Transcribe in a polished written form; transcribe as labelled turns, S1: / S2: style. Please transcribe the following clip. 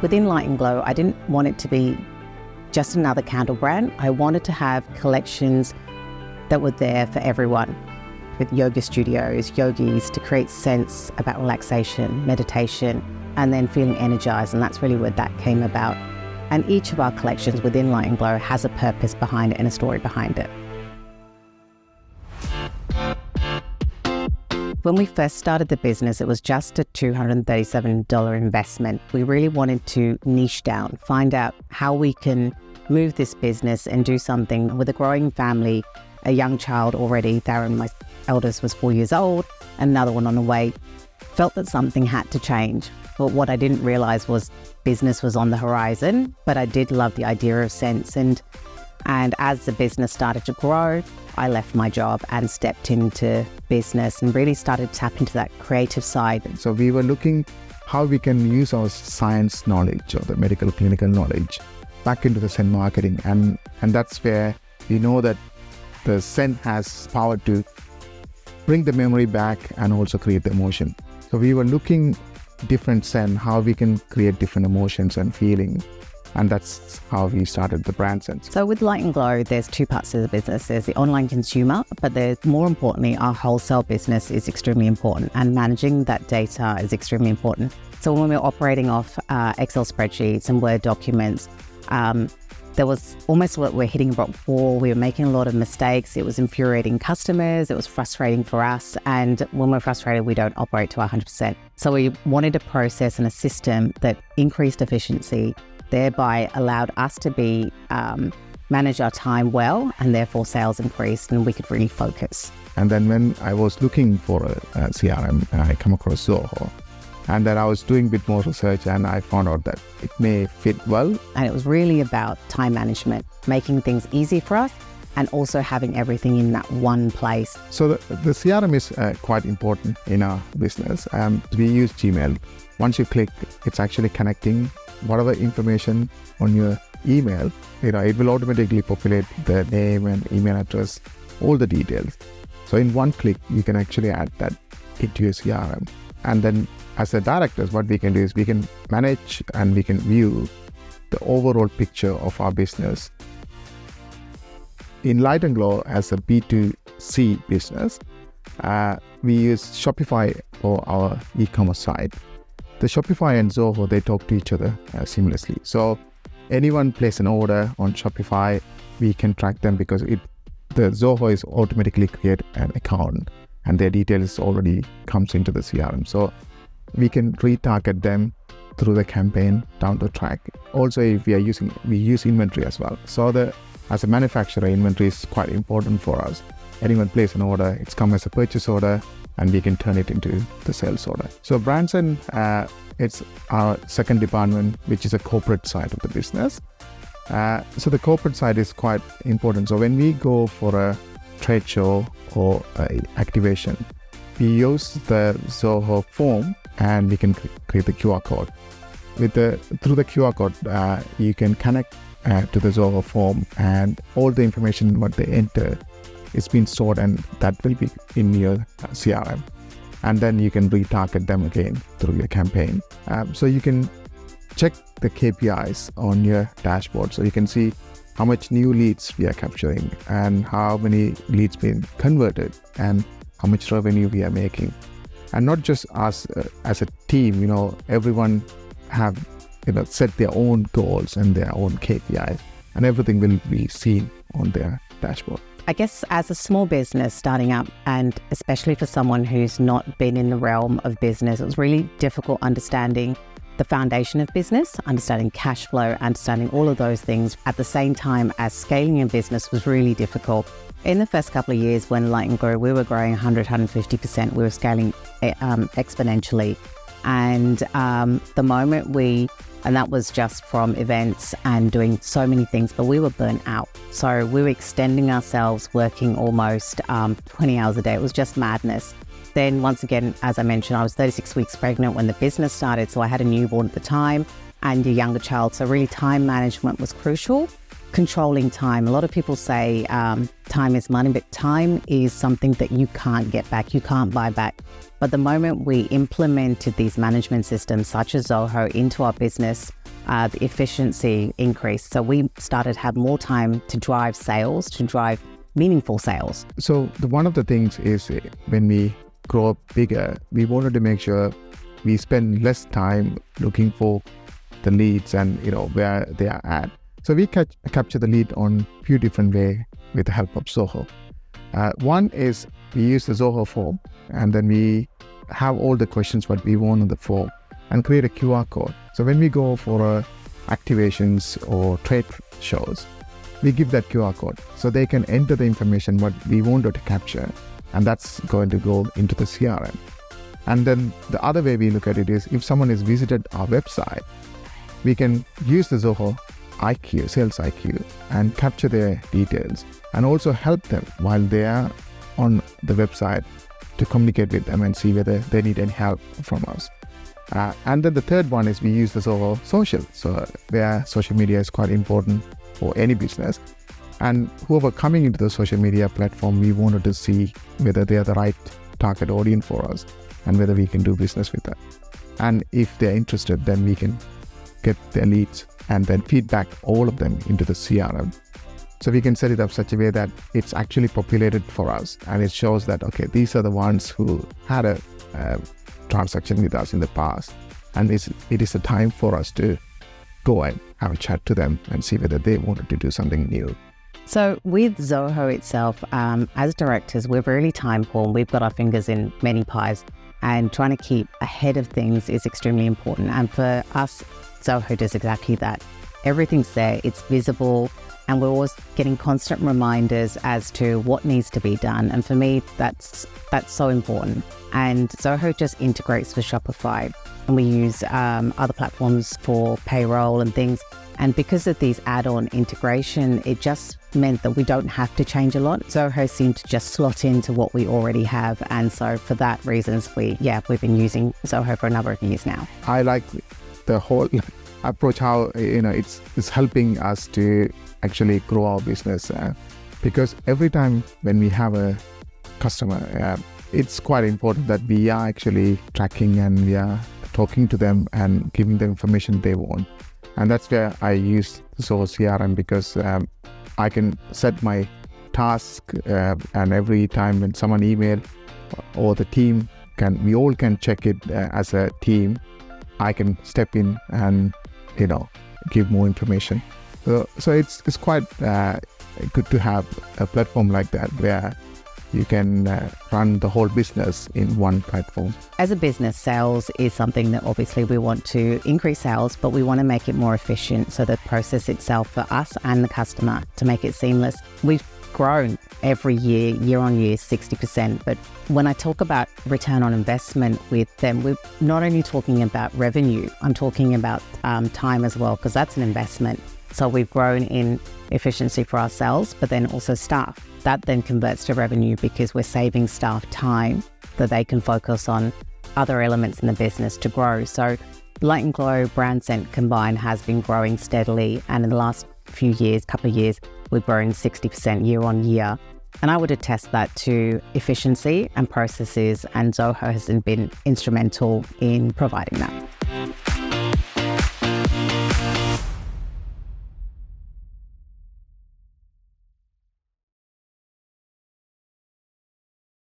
S1: within Light Glo, I didn't want it to be just another candle brand. I wanted to have collections that were there for everyone, with yoga studios, yogis, to create sense about relaxation, meditation, and then feeling energized. And that's really where that came about. And each of our collections within Light Glo has a purpose behind it and a story behind it. When we first started the business, it was just a $237 investment. We really wanted to niche down, find out how we can move this business and do something with a growing family, a young child already. Darren, my eldest, was 4 years old, another one on the way. Felt that something had to change. But what I didn't realize was business was on the horizon, but I did love the idea of sense. And as the business started to grow, I left my job and stepped into business and really started to tap into that creative side.
S2: So we were looking how we can use our science knowledge or the medical clinical knowledge back into the scent marketing. And that's where we know that the scent has power to bring the memory back and also create the emotion. So we were looking different scent, how we can create different emotions and feeling. And that's how we started the brand sense.
S1: So with Light Glo, there's two parts of the business. There's the online consumer, but there's more importantly, our wholesale business is extremely important, and managing that data is extremely important. So when we're operating off Excel spreadsheets and Word documents, there was almost what we're hitting a rock wall. We were making a lot of mistakes. It was infuriating customers. It was frustrating for us. And when we're frustrated, we don't operate to 100%. So we wanted a process and a system that increased efficiency, thereby allowed us to be manage our time well, and therefore sales increased and we could really focus.
S2: And then when I was looking for a CRM, I come across Zoho. And then I was doing a bit more research and I found out that it may fit well.
S1: And it was really about time management, making things easy for us and also having everything in that one place.
S2: So the CRM is quite important in our business. We use Gmail. Once you click, it's actually connecting whatever information on your email. It will automatically populate the name and email address, all the details. So in one click, you can actually add that into your CRM. And then as a directors, what we can do is we can manage and we can view the overall picture of our business. In Light Glo, as a B2C business, we use Shopify for our e-commerce site. The Shopify and Zoho, they talk to each other seamlessly. So anyone place an order on Shopify, we can track them because the Zoho is automatically create an account and their details already comes into the CRM. So we can retarget them through the campaign down the track. Also, if we use inventory as well. So as a manufacturer, inventory is quite important for us. Anyone place an order, it's come as a purchase order and we can turn it into the sales order. So Branson, it's our second department, which is a corporate side of the business. So the corporate side is quite important. So when we go for a trade show or activation, we use the Zoho form and we can create the QR code. Through the QR code, you can connect to the Zoho form, and all the information what they enter is being stored, and that will be in your CRM. And then you can retarget them again through your campaign. So you can check the KPIs on your dashboard, so you can see how much new leads we are capturing and how many leads being converted and how much revenue we are making. And not just us as a team, everyone have set their own goals and their own KPIs, and everything will be seen on their dashboard.
S1: I guess as a small business starting up, and especially for someone who's not been in the realm of business, it was really difficult understanding the foundation of business, understanding cash flow, understanding all of those things at the same time as scaling your business was really difficult. In the first couple of years when Light Glo, we were growing 150%, we were scaling exponentially. And the moment and that was just from events and doing so many things, but we were burnt out. So we were extending ourselves, working almost 20 hours a day. It was just madness. Then once again, as I mentioned, I was 36 weeks pregnant when the business started. So I had a newborn at the time and a younger child. So really time management was crucial. Controlling time. A lot of people say time is money, but time is something that you can't get back, you can't buy back. But the moment we implemented these management systems such as Zoho into our business, the efficiency increased. So we started to have more time to drive sales, to drive meaningful sales.
S2: So one of the things is when we grow up bigger, we wanted to make sure we spend less time looking for the leads and where they are at. So we capture the lead on a few different ways with the help of Zoho. One is we use the Zoho form, and then we have all the questions what we want on the form and create a QR code. So when we go for activations or trade shows, we give that QR code so they can enter the information what we wanted to capture, and that's going to go into the CRM. And then the other way we look at it is if someone has visited our website, we can use the Zoho IQ, sales IQ, and capture their details and also help them while they are on the website to communicate with them and see whether they need any help from us. And then the third one is we use the Zoho social. So where social media is quite important for any business. And whoever coming into the social media platform, we wanted to see whether they are the right target audience for us and whether we can do business with them. And if they're interested, then we can get their leads and then feedback all of them into the CRM. So we can set it up such a way that it's actually populated for us and it shows that, okay, these are the ones who had a transaction with us in the past. And it is a time for us to go and have a chat to them and see whether they wanted to do something new.
S1: So with Zoho itself, as directors, we're really time poor. We've got our fingers in many pies, and trying to keep ahead of things is extremely important. And for us, Zoho does exactly that. Everything's there, it's visible, and we're always getting constant reminders as to what needs to be done. And for me, that's so important. And Zoho just integrates with Shopify, and we use other platforms for payroll and things. And because of these add-on integration, it just meant that we don't have to change a lot. Zoho seemed to just slot into what we already have. And so for that reasons, we've been using Zoho for a number of years now.
S2: I like the whole approach, how it's helping us to actually grow our business, because every time when we have a customer, it's quite important that we are actually tracking and we are talking to them and giving them information they want. And that's where I use Zoho CRM, because I can set my task, and every time when someone email or the team we all can check it as a team, I can step in and give more information. So it's quite good to have a platform like that where you can run the whole business in one platform.
S1: As a business, sales is something that obviously we want to increase sales, but we want to make it more efficient. So the process itself for us and the customer to make it seamless. We've grown every year on year, 60%. But when I talk about return on investment with them, we're not only talking about revenue, I'm talking about time as well, because that's an investment. So we've grown in efficiency for ourselves, but then also staff. That then converts to revenue because we're saving staff time that they can focus on other elements in the business to grow. So Light Glo, brand scent combined has been growing steadily. And in the last couple of years, we've grown 60% year on year. And I would attest that to efficiency and processes, and Zoho has been instrumental in providing that.